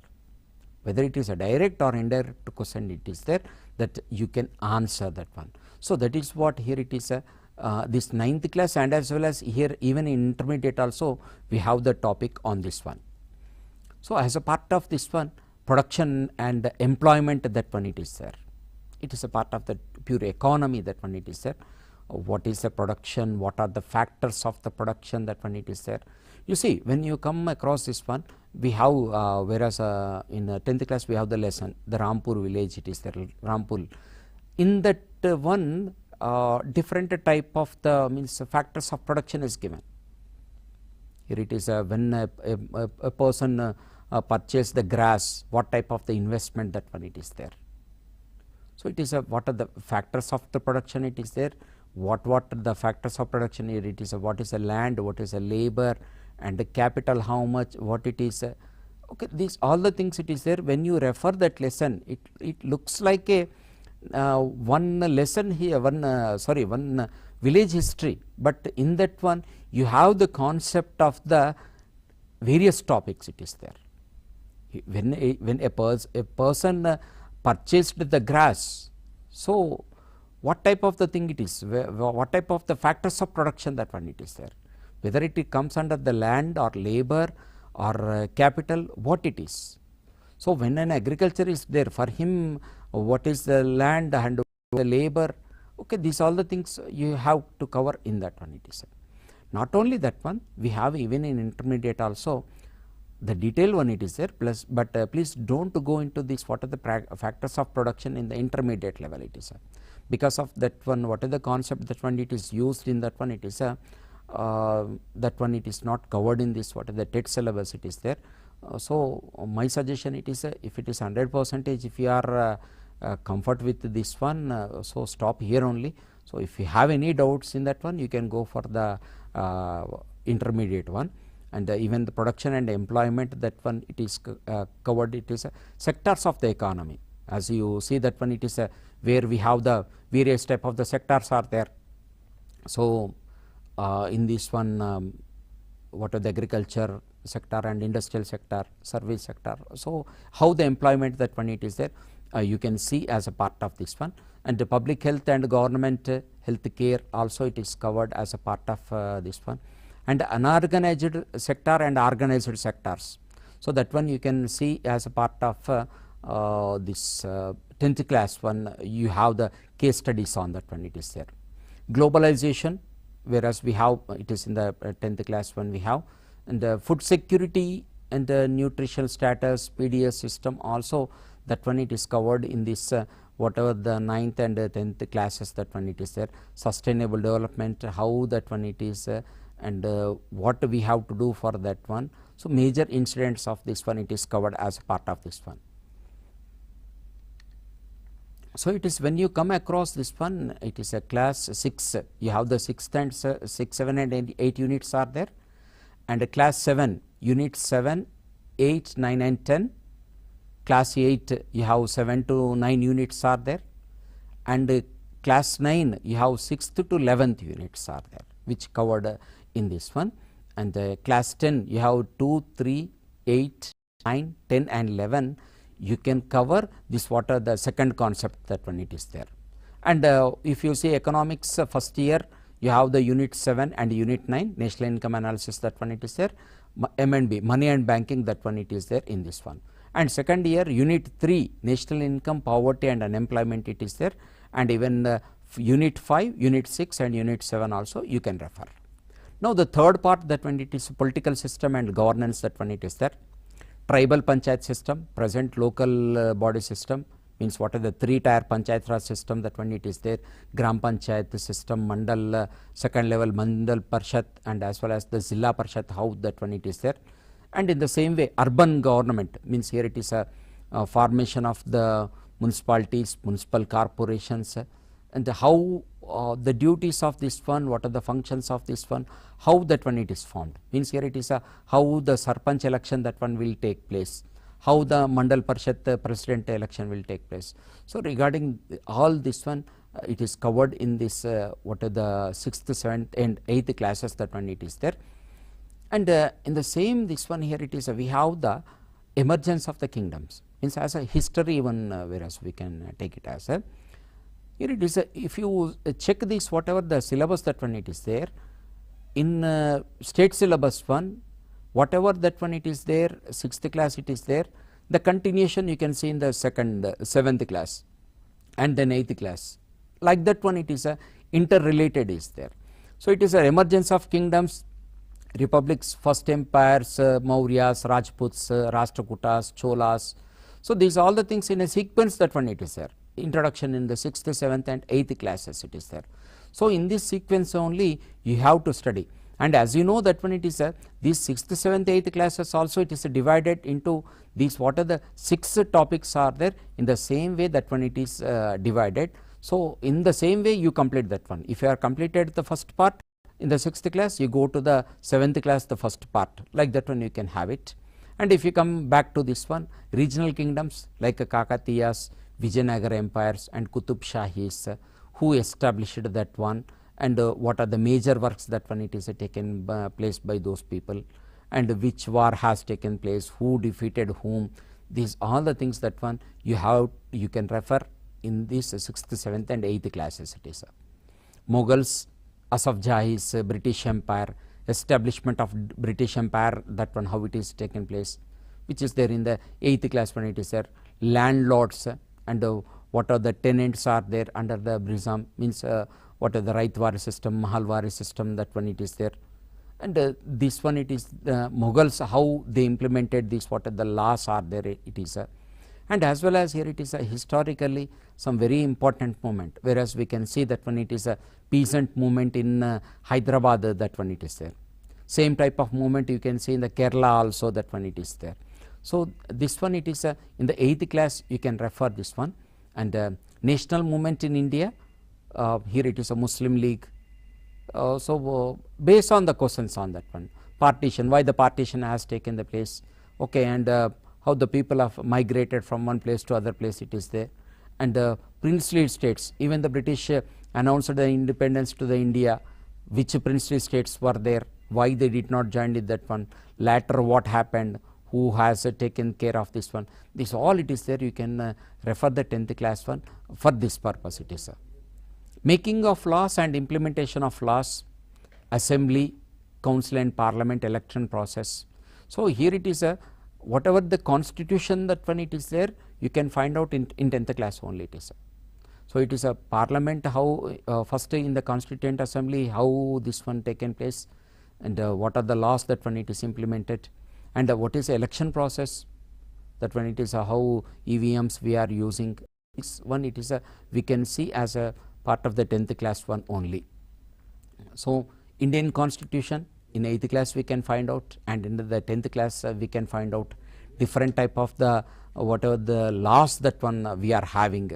whether it is a direct or indirect question it is there, that you can answer that one. So, that is what here it is this 9th class, and as well as here even in intermediate also we have the topic on this one. So, as a part of this one, production and employment, that one it is there. It is a part of the pure economy, that one it is there. What is the production, what are the factors of the production, that one it is there. You see, when you come across this one, we have whereas in 10th class we have the lesson, the Rampur village, it is there, Rampur. In that one, different type of the means factors of production is given. Here it is when a person purchase the grass, what type of the investment, that one it is there. So, it is what are the factors of the production, it is there, what are the factors of production here, it is what is the land, what is the labor, and the capital, how much, what it is. Okay, these all the things it is there. When you refer that lesson, it looks like a one lesson here, one village history, but in that one you have the concept of the various topics, it is there. When a person purchased the grass, so what type of the thing it is, what type of the factors of production, that one it is there, whether it comes under the land or labor or capital, what it is. So, when an agriculture is there, for him what is the land and the labor, okay, these all the things you have to cover in that one it is. Not only that one, we have even in intermediate also the detailed one it is there, plus, but please do not go into this what are the factors of production in the intermediate level, it is because of that one, what is the concept, that one it is used in that one, it is that one it is not covered in this what is the TET syllabus, it is there. So, my suggestion it is if it is 100%, if you are comfort with this one, so stop here only. So, if you have any doubts in that one, you can go for the intermediate one, and even the production and employment, that one it is covered, it is sectors of the economy. As you see that one, it is where we have the various type of the sectors are there. So, in this one what are the agriculture sector and industrial sector, service sector. So, how the employment, that one it is there, you can see as a part of this one, and the public health and government health care also it is covered as a part of this one, and unorganized sector and organized sectors. So, that one you can see as a part of this 10th class one, you have the case studies on that one, it is there. Globalization, whereas we have it is in the 10th class one we have, and food security and nutritional status, PDS system also, that one it is covered in this whatever the 9th and 10th classes, that one it is there. Sustainable development, how that one it is and what we have to do for that one. So, major incidents of this one it is covered as a part of this one. So, it is when you come across this one, it is a class 6, you have the 6th and 6, 7 and 8 units are there, and class 7 unit 7, 8, 9 and 10, class 8 you have 7 to 9 units are there, and class 9 you have 6th to 11th units are there, which covered in this one, and class 10 you have 2, 3, 8, 9, 10 and 11. You can cover this what are the second concept, that one it is there. And if you see economics first year, you have the unit 7 and unit 9 national income analysis, that one it is there. M&B, money and banking, that one it is there in this one. And second year unit 3 national income, poverty and unemployment, it is there, and even unit 5, unit 6 and unit 7 also you can refer. Now, the third part, that one it is political system and governance, that one it is there. Tribal panchayat system, present local body system, means what are the 3-tier panchayat raj system, that one it is there. Gram panchayat system, mandal, second level mandal parshad, and as well as the zilla parshad, how that one it is there. And in the same way, urban government, means here it is a formation of the municipalities, municipal corporations, and how the duties of this one, what are the functions of this one, how that one it is formed, means here it is how the sarpanch election, that one will take place, how the mandal parshad president election will take place. So, regarding all this one, it is covered in this what are the 6th, 7th and 8th classes, that one it is there. And in the same this one here it is we have the emergence of the kingdoms, means as a history even, whereas we can take it as a, here it is if you check this whatever the syllabus, that one it is there in state syllabus one, whatever that one it is there, 6th class it is there, the continuation you can see in the 7th class and then 8th class, like that one it is a interrelated is there. So it is a emergence of kingdoms, republics, first empires, Mauryas, Rajputs, Rashtrakutas, Cholas. So these all the things in a sequence, that one it is there, introduction in the 6th, 7th and 8th classes it is there. So in this sequence only you have to study, and as you know that one it is these 6th, 7th, 8th classes also it is divided into these, what are the 6 topics are there, in the same way that one it is divided. So in the same way you complete that one. If you are completed the first part in the 6th class, you go to the 7th class the first part, like that one you can have it. And if you come back to this one, regional kingdoms like Kakatiyas, Vijayanagara empires and Qutub Shahis, who established that one, and what are the major works that one it is taken place by those people, and which war has taken place, who defeated whom, these all the things that one you can refer in this 6th, 7th and 8th classes it is. Mughals, Asafjahis, British Empire, establishment of British Empire, that one how it is taken place, which is there in the 8th class when it is there. Landlords and what are the tenants are there under the Brizam, means what are the Raitwari system, Mahalwari system, that one it is there. And this one it is the Mughals, how they implemented this, what are the laws are there it is. And as well as here it is historically some very important moment, whereas we can see that one it is a peasant movement in Hyderabad, that one it is there. Same type of movement you can see in the Kerala also, that one it is there. So this one it is in the 8th class you can refer this one. And national movement in India, here it is a Muslim League. So based on the questions on that one, partition, why the partition has taken the place, okay, and how the people have migrated from one place to other place it is there. And princely states, even the British announced the independence to the India, which princely states were there, why they did not join in that one, later what happened, who has taken care of this one, this all it is there, you can refer the 10th class one for this purpose it is. Making of laws and implementation of laws, assembly, council and parliament election process. So here it is a whatever the constitution that one it is there, you can find out in 10th class only it is. So it is a parliament, how first in the constituent assembly how this one taken place, and what are the laws that one it is implemented, and what is the election process, that one it is how EVMs we are using. This one it is we can see as a part of the 10th class one only. So Indian constitution in 8th class we can find out, and in the 10th class we can find out different type of the whatever the laws that one we are having,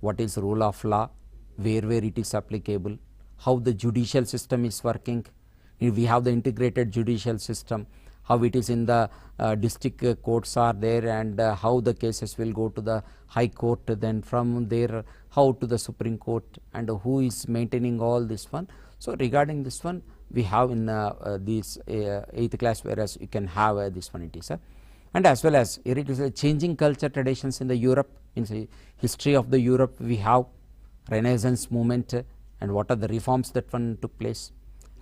what is rule of law, where it is applicable, how the judicial system is working. We have the integrated judicial system, how it is in the district courts are there, and how the cases will go to the high court, then from there how to the Supreme Court, and who is maintaining all this one. So regarding this one we have in this 8th class, whereas you can have this one it is. And as well as here it is changing culture traditions in the Europe, in the history of the Europe we have Renaissance movement, and what are the reforms that one took place.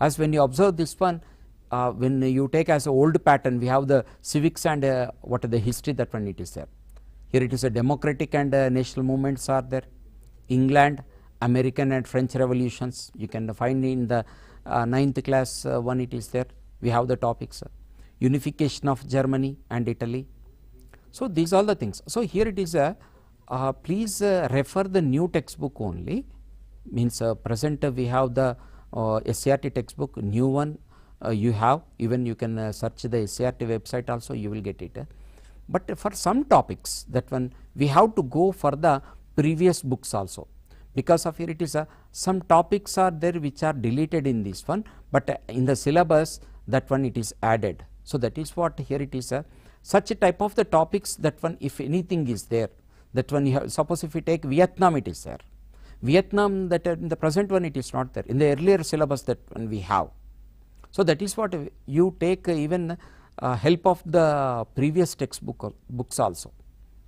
As when you observe this one, when you take as an old pattern, we have the civics and what are the history that one it is there. Here it is a democratic and national movements are there. England, American and French revolutions, you can find in the 9th class one it is there. We have the topics, unification of Germany and Italy. So these are the things. So here it is please refer the new textbook only, means present we have the SCRT textbook, new one you have, even you can search the SCRT website also, you will get it. But for some topics that one we have to go for the previous books also, because of here it is some topics are there which are deleted in this one, but in the syllabus that one it is added. So that is what here it is such a type of the topics that one if anything is there, that one you have, suppose if we take Vietnam it is there. Vietnam, that in the present one it is not there, in the earlier syllabus that one we have. So that is what you take even help of the previous textbook books also,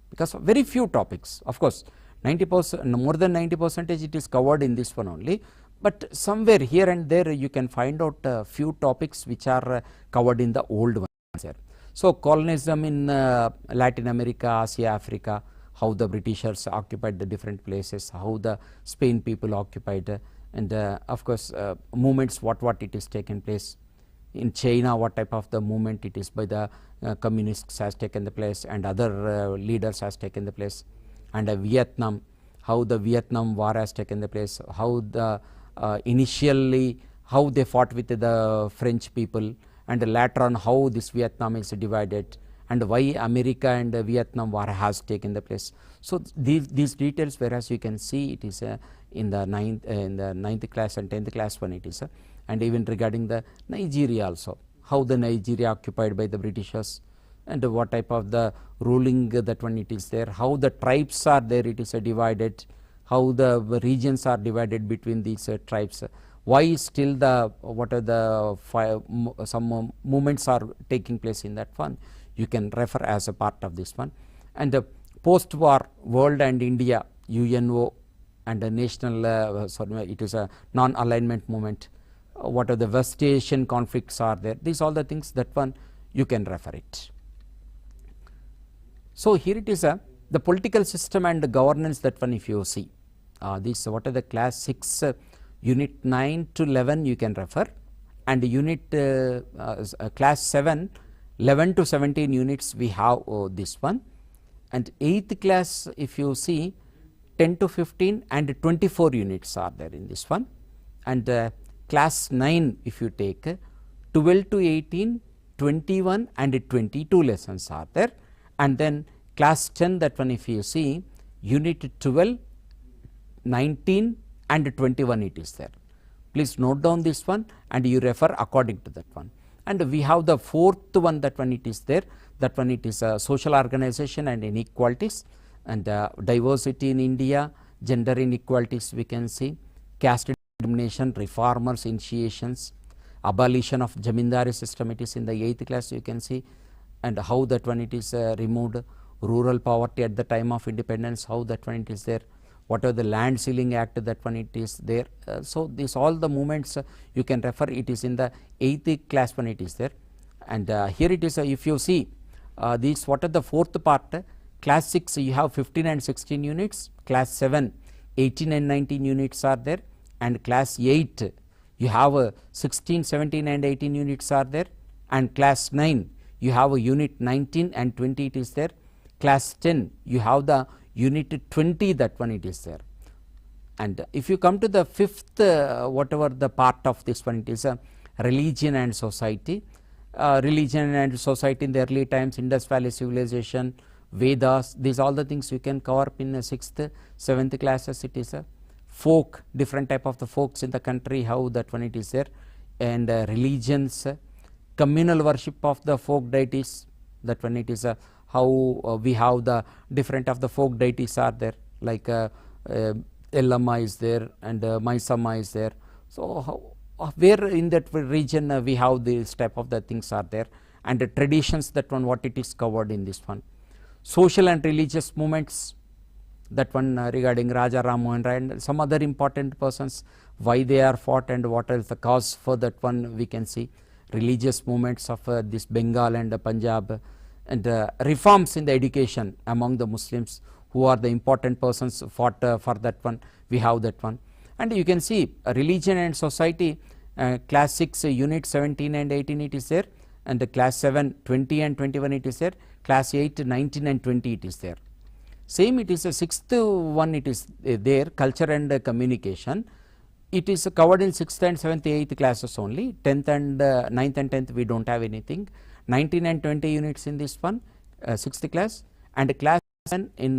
because very few topics, of course 90%, more than 90% it is covered in this one only, but somewhere here and there you can find out few topics which are covered in the old one. there. So, colonialism in Latin America, Asia, Africa, how the Britishers occupied the different places, how the Spain people occupied, and of course movements, what it is taken place in China, what type of the movement it is by the communists has taken the place, and other leaders has taken the place, and Vietnam, how the Vietnam War has taken the place, how the initially how they fought with the French people, and later on how this Vietnam is divided, and why America and Vietnam War has taken the place. So, these details, whereas you can see it is in the ninth class and 10th class one it is, and even regarding the Nigeria also, how the Nigeria occupied by the Britishers, and what type of the ruling that one it is there, how the tribes are there, it is divided, how the regions are divided between these tribes, why still the what are the some movements are taking place in that one, you can refer as a part of this one. And the post war world and India, UNO and the national sorry, it is a non alignment movement, what are the West Asian conflicts are there, these all the things that one you can refer it. So, here it is the political system and the governance, that one if you see this what are the class 6 unit 9 to 11 you can refer, and unit class 7 11 to 17 units we have this one, and 8th class if you see 10 to 15 and 24 units are there in this one, and class 9 if you take 12 to 18 21 and 22 lessons are there, and then class 10 that one if you see unit 12 19 and 21 it is there. Please note down this one and you refer according to that one. And we have the 4th one, that one it is there, that one it is social organization and inequalities, and diversity in India, gender inequalities we can see, caste discrimination, reformers initiations, abolition of Jamindari system, it is in the 8th class you can see, and how that one it is removed, rural poverty at the time of independence, how that one it is there, what are the land sealing act, that one it is there. So, this all the movements you can refer, it is in the 8th class one it is there, and here it is if you see these what are the 4th part, class 6 you have 15 and 16 units, class 7 18 and 19 units are there, and class 8 you have 16 17 and 18 units are there, and class 9 you have a unit 19 and 20 it is there, class 10 you have the unit 20, that one it is there. And if you come to the 5th whatever the part of this one, it is a religion and society. Religion and society in the early times, Indus Valley civilization, Vedas, these all the things you can cover up in 6th 7th classes. It is a folk, different type of the folks in the country, how that one it is there, and religions, communal worship of the folk deities, that one it is a how we have the different of the folk deities are there, like Ellamma is there and Maisama is there. So, where in that region we have this type of the things are there, and the traditions, that one what it is covered in this one. Social and religious movements, that one regarding Raja Ram Mohan Rai and some other important persons, why they are fought and what is the cause for that one we can see. Religious movements of this Bengal and Punjab, and reforms in the education among the Muslims, who are the important persons fought for that one, we have that one. And you can see religion and society, class 6 unit 17 and 18 it is there, and class 7 20 and 21 it is there, class 8 19 and 20 it is there. Same it is a 6th one it is there, culture and communication, it is covered in 6th and 7th 8th classes only, 10th and 9th and 10th we do not have anything. 19 and 20 units in this one, 6th class, and class 7 in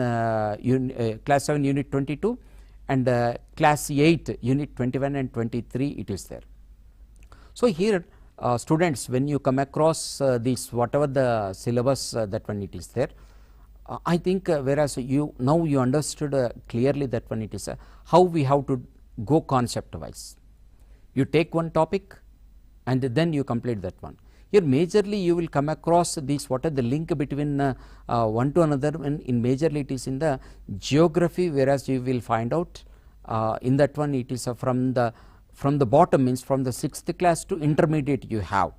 class 7 unit 22, and class 8 unit 21 and 23 it is there. So, here students, when you come across this whatever the syllabus that one it is there, I think whereas you now you understood clearly that one it is how we have to go concept wise. You take one topic and then you complete that one. Here majorly you will come across this, what are the link between one to another, and in majorly it is in the geography, whereas you will find out in that one it is from the bottom, means from the 6th class to intermediate you have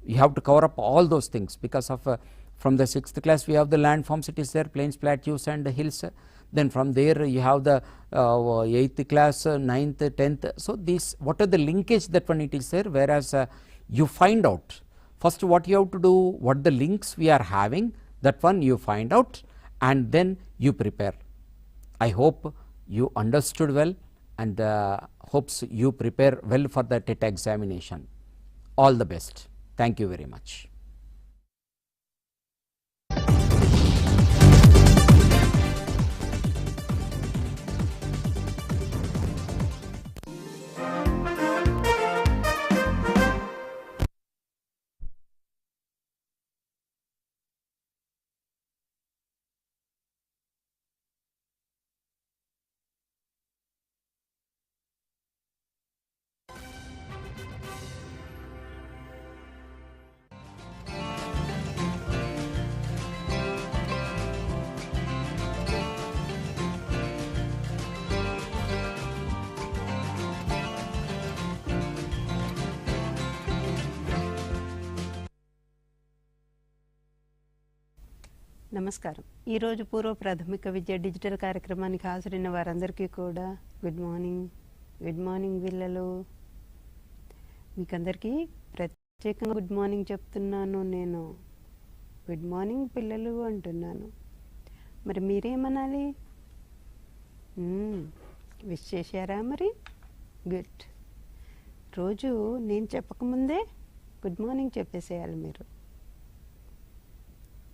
You have to cover up all those things because of from the 6th class we have the landforms, it is there, plains, plateaus and hills. Then from there you have the 8th class, 9th, 10th. So these, what are the linkage, that one it is there, whereas you find out first what you have to do, what the links we are having, that one you find out and then you prepare. I hope you understood well and hopes you prepare well for the TET examination. All the best. Thank you very much. నమస్కారం. ఈరోజు పూర్వ ప్రాథమిక విద్య digital కార్యక్రమానికి హాజరైన వారందరికీ కూడా good morning. Good morning పిల్లలు. మీకందరికీ ప్రత్యేకంగా గుడ్ మార్నింగ్ చెప్తున్నాను. నేను గుడ్ మార్నింగ్ పిల్లలు అంటున్నాను. మరి మీరేమనాలి? విష్ చేశారా? మరి గుడ్. రోజు నేను చెప్పకముందే గుడ్ మార్నింగ్ చెప్పేసేయాలి. మీరు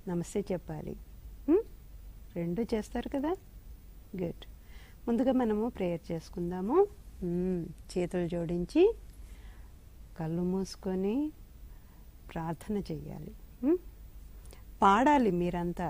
నమస్తే చెప్పాలి. రెండు చేస్తారు కదా. గుడ్. ముందుగా మనము ప్రేయర్ చేసుకుందాము. చేతులు జోడించి కళ్ళు మూసుకొని ప్రార్థన చెయ్యాలి. పాడాలి మీరంతా.